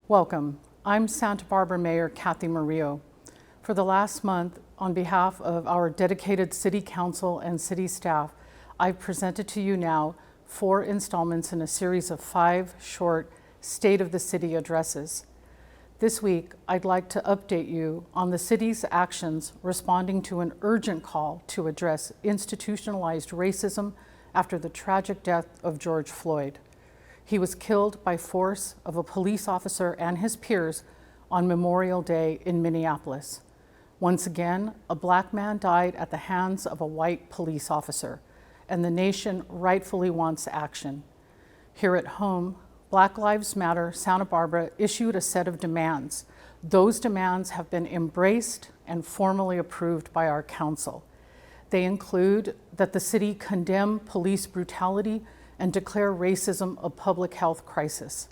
Welcome. I'm Santa Barbara Mayor Kathy Murillo. For the last month, on behalf of our dedicated City Council and City staff, I've presented to you now 4 installments in a series of 5 short State of the City addresses. This week, I'd like to update you on the city's actions responding to an urgent call to address institutionalized racism after the tragic death of George Floyd. He was killed by force of a police officer and his peers on Memorial Day in Minneapolis. Once again, a Black man died at the hands of a white police officer, and the nation rightfully wants action. Here at home, Black Lives Matter Santa Barbara issued a set of demands. Those demands have been embraced and formally approved by our council. They include that the city condemn police brutality and declare racism a public health crisis.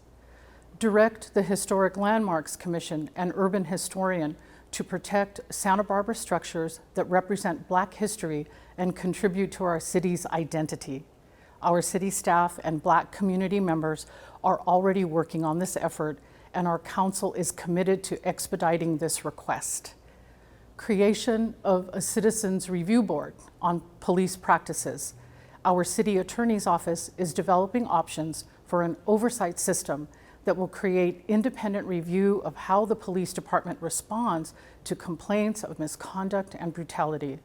Direct the Historic Landmarks Commission and urban historian to protect Santa Barbara structures that represent Black history and contribute to our city's identity. Our city staff and Black community members are already working on this effort, and our council is committed to expediting this request. Creation of a Citizens Review Board on police practices. Our city attorney's office is developing options for an oversight system that will create independent review of how the police department responds to complaints of misconduct and brutality.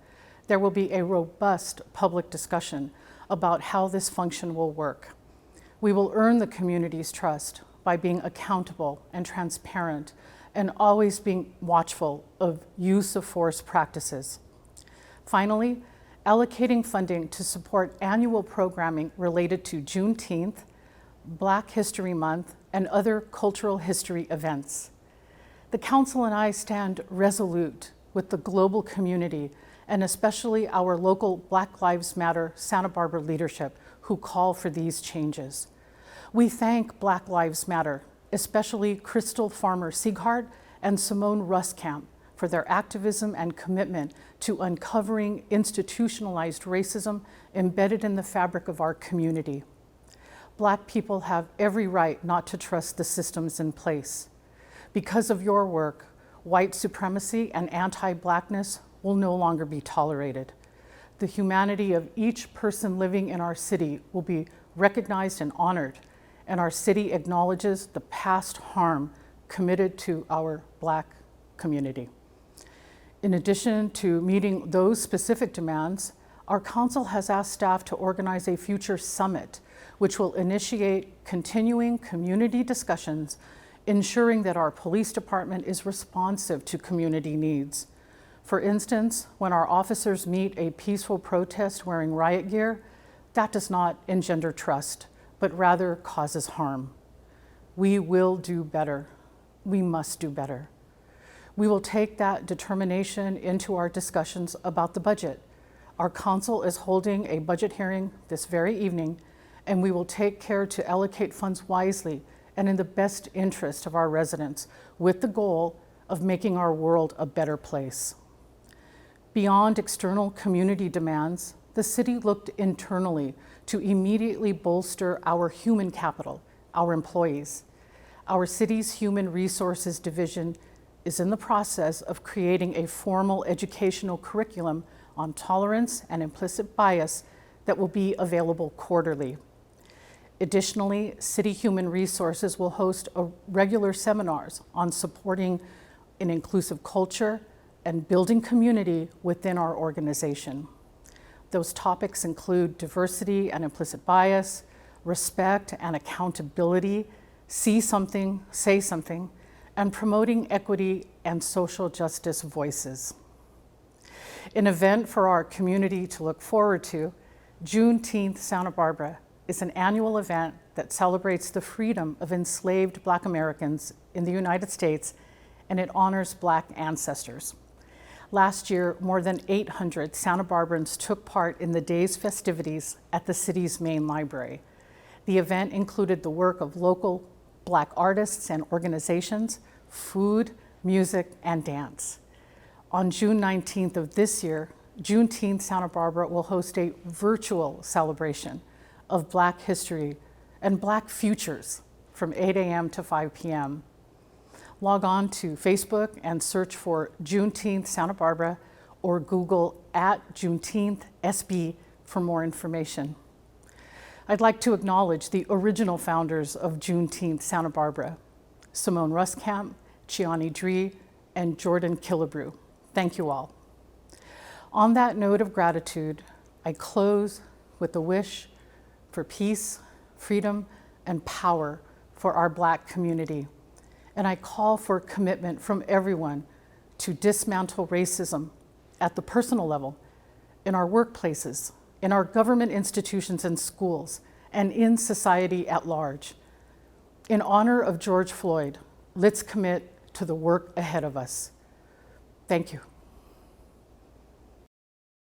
There will be a robust public discussion about how this function will work. We will earn the community's trust by being accountable and transparent and always being watchful of use of force practices. Finally, allocating funding to support annual programming related to Juneteenth, Black History Month, and other cultural history events. The Council and I stand resolute with the global community and especially our local Black Lives Matter Santa Barbara leadership who call for these changes. We thank Black Lives Matter, especially Crystal Farmer-Sieghart and Simone Ruskamp, for their activism and commitment to uncovering institutionalized racism embedded in the fabric of our community. Black people have every right not to trust the systems in place. Because of your work, white supremacy and anti-Blackness will no longer be tolerated. The humanity of each person living in our city will be recognized and honored, and our city acknowledges the past harm committed to our Black community. In addition to meeting those specific demands, our council has asked staff to organize a future summit, which will initiate continuing community discussions, ensuring that our police department is responsive to community needs. For instance, when our officers meet a peaceful protest wearing riot gear, that does not engender trust, but rather causes harm. We will do better. We must do better. We will take that determination into our discussions about the budget. Our council is holding a budget hearing this very evening, and we will take care to allocate funds wisely and in the best interest of our residents, with the goal of making our world a better place. Beyond external community demands, the city looked internally to immediately bolster our human capital, our employees. Our city's Human Resources Division is in the process of creating a formal educational curriculum on tolerance and implicit bias that will be available quarterly. Additionally, City Human Resources will host regular seminars on supporting an inclusive culture and building community within our organization. Those topics include diversity and implicit bias, respect and accountability, see something, say something, and promoting equity and social justice voices. An event for our community to look forward to, Juneteenth Santa Barbara is an annual event that celebrates the freedom of enslaved Black Americans in the United States, and it honors Black ancestors. Last year, more than 800 Santa Barbarans took part in the day's festivities at the city's main library. The event included the work of local Black artists and organizations, food, music, and dance. On June 19th of this year, Juneteenth Santa Barbara will host a virtual celebration of Black history and Black futures from 8 a.m. to 5 p.m. Log on to Facebook and search for Juneteenth Santa Barbara or Google @Juneteenth SB for more information. I'd like to acknowledge the original founders of Juneteenth Santa Barbara, Simone Ruskamp, Chiani Dree, and Jordan Killebrew. Thank you all. On that note of gratitude, I close with a wish for peace, freedom, and power for our Black community. And I call for commitment from everyone to dismantle racism at the personal level, in our workplaces, in our government institutions and schools, and in society at large. In honor of George Floyd, let's commit to the work ahead of us. Thank you.